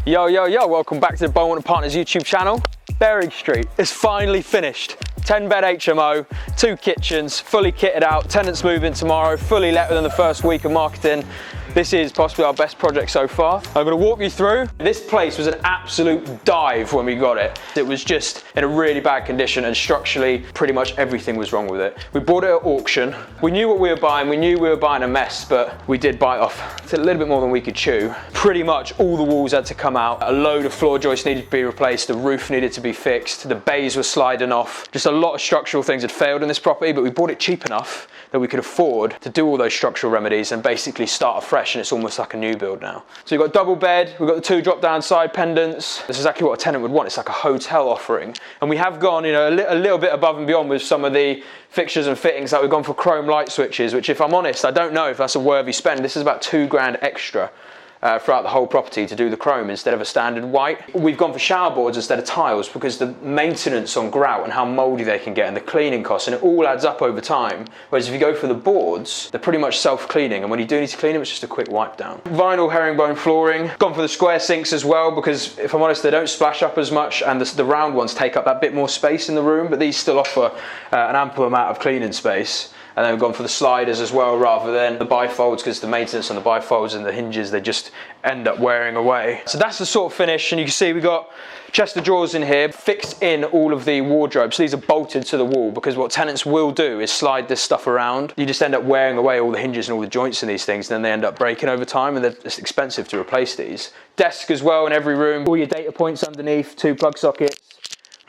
Yo, welcome back to the Beaumont & Partners YouTube channel. Berwick Street is finally finished. 10-bed HMO, 2 kitchens, fully kitted out, tenants moving tomorrow, fully let within the first week of marketing. This is possibly our best project so far. I'm gonna walk you through. This place was an absolute dive when we got it. It was just in a really bad condition, and structurally, pretty much everything was wrong with it. We bought it at auction. We knew what we were buying. We knew we were buying a mess, but we did bite off a little bit more than we could chew. Pretty much all the walls had to come out. A load of floor joists needed to be replaced. The roof needed to be fixed. The bays were sliding off. Just a lot of structural things had failed in this property, but we bought it cheap enough that we could afford to do all those structural remedies and basically start afresh, and it's almost like a new build now. So you've got double bed, we've got the 2 drop down side pendants. This is exactly what a tenant would want. It's like a hotel offering. And we have gone, you know, a little bit above and beyond with some of the fixtures and fittings. Like we've gone for chrome light switches, which, if I'm honest, I don't know if that's a worthy spend. This is about £2 extra throughout the whole property to do the chrome instead of a standard white. We've gone for shower boards instead of tiles because the maintenance on grout and how mouldy they can get and the cleaning costs, and it all adds up over time. Whereas if you go for the boards, they're pretty much self-cleaning, and when you do need to clean them, it's just a quick wipe down. Vinyl herringbone flooring. Gone for the square sinks as well because, if I'm honest, they don't splash up as much, and the round ones take up that bit more space in the room, but these still offer an ample amount of cleaning space. And then we've gone for the sliders as well rather than the bifolds, because the maintenance on the bifolds and the hinges, they just end up wearing away. So that's the sort of finish, and you can see we've got chest of drawers in here, fixed in all of the wardrobes. These are bolted to the wall because what tenants will do is slide this stuff around. You just end up wearing away all the hinges and all the joints in these things, and then they end up breaking over time, and it's expensive to replace these. Desk as well in every room, all your data points underneath, 2 plug sockets.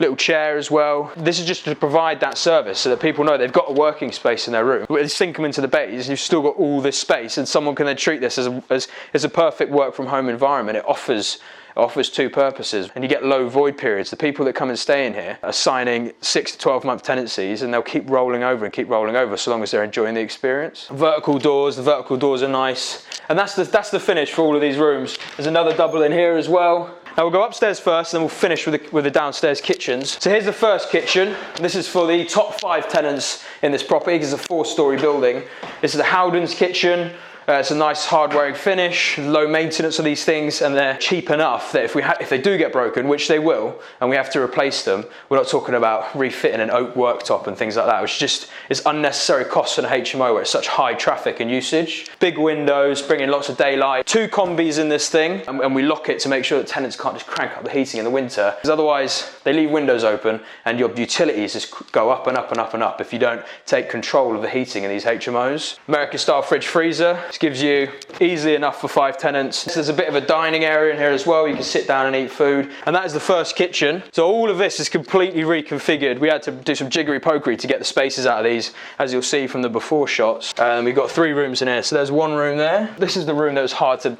Little chair as well. This is just to provide that service so that people know they've got a working space in their room. But they sink them into the bays, you've still got all this space, and someone can then treat this as a perfect work from home environment. It offers 2 purposes, and you get low void periods. The people that come and stay in here are signing 6 to 12 month tenancies, and they'll keep rolling over and keep rolling over so long as they're enjoying the experience. Vertical doors, the vertical doors are nice, and that's the finish for all of these rooms. There's another double in here as well. Now we'll go upstairs first, and then we'll finish with the downstairs kitchens. So here's the first kitchen. This is for the top 5 tenants in this property because it's a 4-storey building. This is the Howden's kitchen. It's a nice hard-wearing finish, low maintenance of these things, and they're cheap enough that if they do get broken, which they will, and we have to replace them, we're not talking about refitting an oak worktop and things like that, which just is unnecessary costs in a HMO where it's such high traffic and usage. Big windows, bring in lots of daylight. 2 combis in this thing, and we lock it to make sure that tenants can't just crank up the heating in the winter, because otherwise they leave windows open and your utilities just go up and up and up and up if you don't take control of the heating in these HMOs. American-style fridge freezer. Gives you easily enough for 5 tenants. There's a bit of a dining area in here as well. You can sit down and eat food. And that is the first kitchen. So all of this is completely reconfigured. We had to do some jiggery pokery to get the spaces out of these, as you'll see from the before shots. And we've got 3 rooms in here. So there's 1 room there. This is the room that was hard to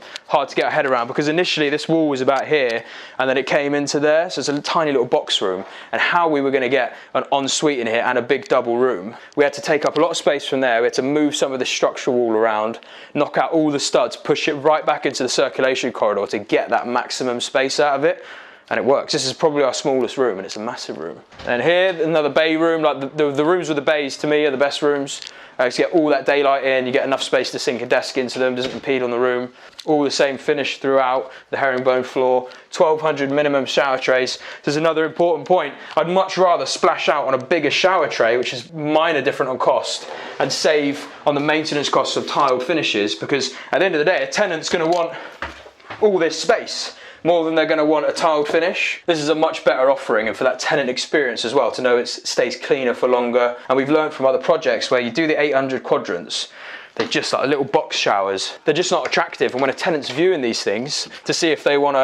get our head around, because initially this wall was about here and then it came into there. So it's a tiny little box room. And how we were going to get an ensuite in here and a big double room, we had to take up a lot of space from there. We had to move some of the structural wall around, knock out all the studs, push it right back into the circulation corridor to get that maximum space out of it, and it works. This is probably our smallest room, and it's a massive room. And here, another bay room. Like the rooms with the bays, to me, are the best rooms. To get all that daylight in, you get enough space to sink a desk into them, doesn't impede on the room. All the same finish throughout, the herringbone floor, 1200 minimum shower trays. There's another important point. I'd much rather splash out on a bigger shower tray, which is minor different on cost, and save on the maintenance costs of tiled finishes, because at the end of the day, a tenant's going to want all this space more than they're going to want a tiled finish. This is a much better offering, and for that tenant experience as well, to know it stays cleaner for longer. And we've learned from other projects where you do the 800 quadrants, they're just like little box showers. They're just not attractive, and when a tenant's viewing these things to see if they want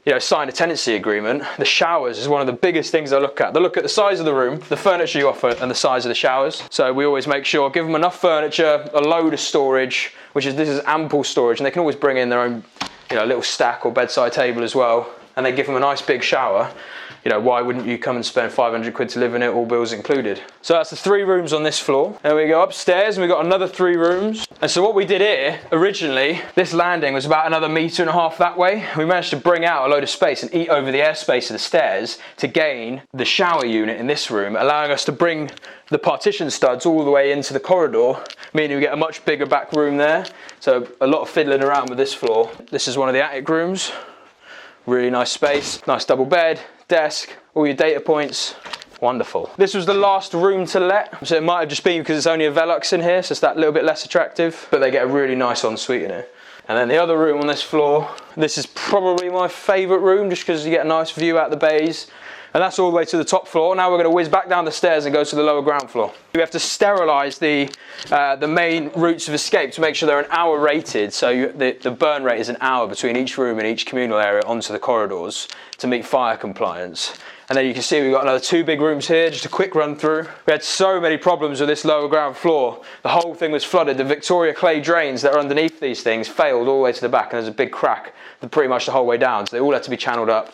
to sign a tenancy agreement, the showers is one of the biggest things they look at. They look at the size of the room, the furniture you offer, and the size of the showers. So we always make sure, give them enough furniture, a load of storage, this is ample storage, and they can always bring in their own little stack or bedside table as well, and they give them a nice big shower. Why wouldn't you come and spend 500 quid to live in it, all bills included? So that's the 3 rooms on this floor. Then we go upstairs and we've got another 3 rooms. And so what we did here, originally, this landing was about another 1.5 meters that way. We managed to bring out a load of space and eat over the airspace of the stairs to gain the shower unit in this room, allowing us to bring the partition studs all the way into the corridor, meaning we get a much bigger back room there. So a lot of fiddling around with this floor. This is one of the attic rooms. Really nice space, nice double bed, desk, all your data points. Wonderful. This was the last room to let, so it might have just been because it's only a Velux in here, so it's that little bit less attractive, but they get a really nice ensuite in here. And then the other room on this floor, this is probably my favourite room just because you get a nice view out the bays. And that's all the way to the top floor. Now we're going to whiz back down the stairs and go to the lower ground floor. We have to sterilise the main routes of escape to make sure they're an hour rated. So the burn rate is an hour between each room and each communal area onto the corridors to meet fire compliance. And then you can see we've got another 2 big rooms here, just a quick run through. We had so many problems with this lower ground floor. The whole thing was flooded. The Victoria clay drains that are underneath these things failed all the way to the back, and there's a big crack pretty much the whole way down. So they all had to be channeled up.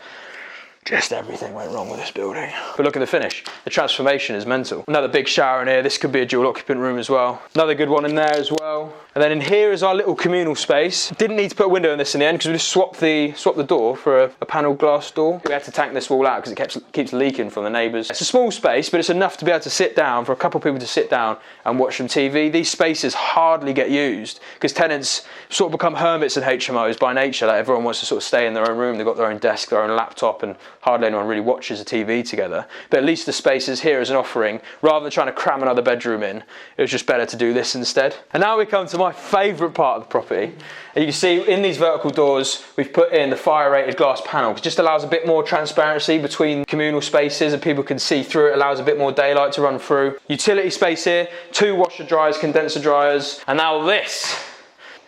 Just everything went wrong with this building. But look at the finish. The transformation is mental. Another big shower in here. This could be a dual occupant room as well. Another good one in there as well. And then in here is our little communal space. Didn't need to put a window in this in the end because we just swapped the door for a panelled glass door. We had to tank this wall out because it keeps leaking from the neighbours. It's a small space, but it's enough to be able to sit down, for a couple of people to sit down and watch some TV. These spaces hardly get used because tenants sort of become hermits in HMOs by nature. Like everyone wants to sort of stay in their own room. They've got their own desk, their own laptop, and hardly anyone really watches a TV together. But at least the space is here as an offering. Rather than trying to cram another bedroom in, it was just better to do this instead. And now we come to my favourite part of the property. And you can see in these vertical doors, we've put in the fire rated glass panel. It just allows a bit more transparency between communal spaces and people can see through it. Allows a bit more daylight to run through. Utility space here, 2 washer dryers, condenser dryers. And now this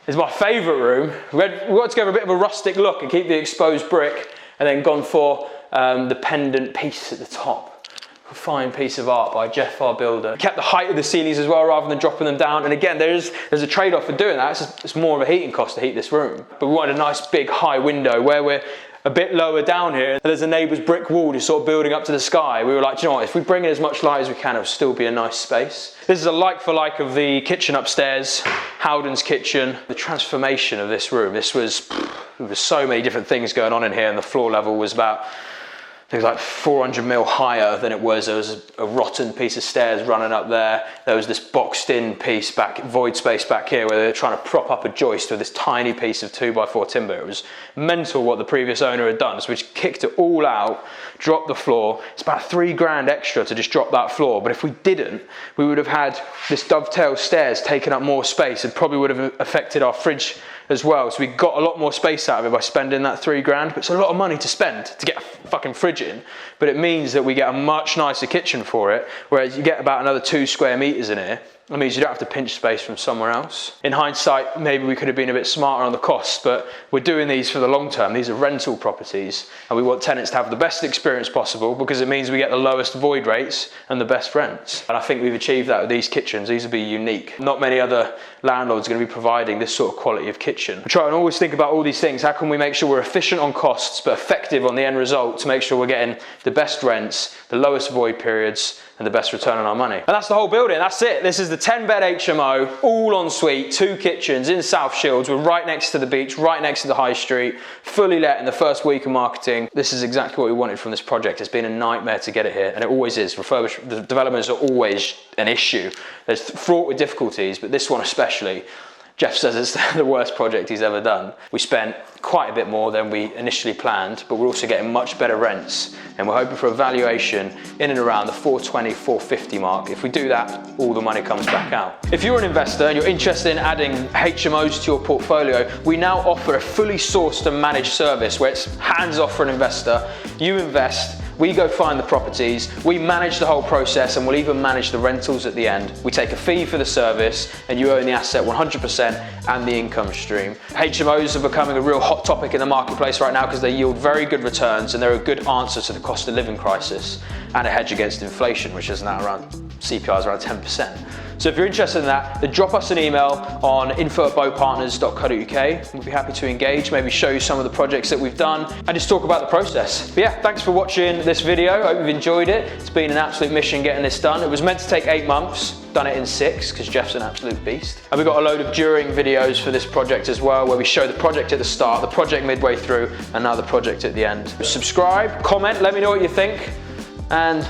is my favourite room. We got to give a bit of a rustic look and keep the exposed brick, and then gone for the pendant piece at the top. A fine piece of art by Jeff, our builder. Kept the height of the ceilings as well rather than dropping them down. And again, there's a trade-off for doing that. It's more of a heating cost to heat this room. But we wanted a nice big high window where we're a bit lower down here. And there's a neighbour's brick wall just sort of building up to the sky. We were like, do you know what, if we bring in as much light as we can, it'll still be a nice space. This is a like for like of the kitchen upstairs, Howden's kitchen. The transformation of this room, there was so many different things going on in here, and the floor level was about, it was like 400 mil higher than it was. There was a rotten piece of stairs running up there. There was this boxed in piece back, void space back here where they were trying to prop up a joist with this tiny piece of 2x4 timber. It was mental what the previous owner had done. So we just kicked it all out, dropped the floor. It's about $3,000 extra to just drop that floor. But if we didn't, we would have had this dovetail stairs taking up more space. It probably would have affected our fridge as well. So we got a lot more space out of it by spending that $3,000. But it's a lot of money to spend to get a fucking fridge in. But it means that we get a much nicer kitchen for it. Whereas you get about another 2 square meters in here. That means you don't have to pinch space from somewhere else. In hindsight, maybe we could have been a bit smarter on the costs, but we're doing these for the long term. These are rental properties, and we want tenants to have the best experience possible because it means we get the lowest void rates and the best rents. And I think we've achieved that with these kitchens. These will be unique. Not many other landlords are going to be providing this sort of quality of kitchen. We try and always think about all these things. How can we make sure we're efficient on costs, but effective on the end result to make sure we're getting the best rents, the lowest void periods, and the best return on our money. And that's the whole building, that's it. This is the 10-bed HMO, all en suite, 2 kitchens in South Shields. We're right next to the beach, right next to the high street, fully let in the first week of marketing. This is exactly what we wanted from this project. It's been a nightmare to get it here, and it always is. The developments are always an issue. There's fraught with difficulties, but this one especially. Jeff says it's the worst project he's ever done. We spent quite a bit more than we initially planned, but we're also getting much better rents, and we're hoping for a valuation in and around the 420, 450 mark. If we do that, all the money comes back out. If you're an investor and you're interested in adding HMOs to your portfolio, we now offer a fully sourced and managed service where it's hands off for an investor. You invest, we go find the properties, we manage the whole process, and we'll even manage the rentals at the end. We take a fee for the service, and you own the asset 100% and the income stream. HMOs are becoming a real hot topic in the marketplace right now because they yield very good returns, and they're a good answer to the cost of living crisis and a hedge against inflation, which is now around, CPI is around 10%. So if you're interested in that, then drop us an email on info@bowpartners.co.uk. We'll be happy to engage, maybe show you some of the projects that we've done, and just talk about the process. But yeah, thanks for watching this video. I hope you've enjoyed it. It's been an absolute mission getting this done. It was meant to take 8 months. Done it in 6 because Jeff's an absolute beast. And we've got a load of during videos for this project as well, where we show the project at the start, the project midway through, and now the project at the end. Subscribe, comment, let me know what you think, and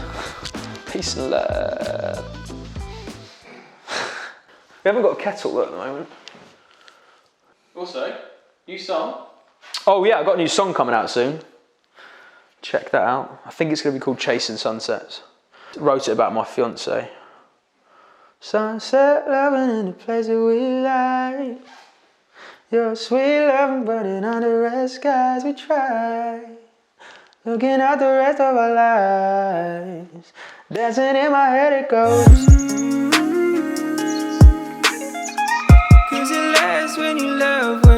peace and love. We haven't got a kettle at the moment. Also, new song. Oh yeah, I've got a new song coming out soon. Check that out. I think it's going to be called Chasing Sunsets. Wrote it about my fiance. Sunset loving in the place that we like. Your sweet loving burning under red skies. We try looking at the rest of our lives. Dancing in my head it goes. Cause it lasts when you love.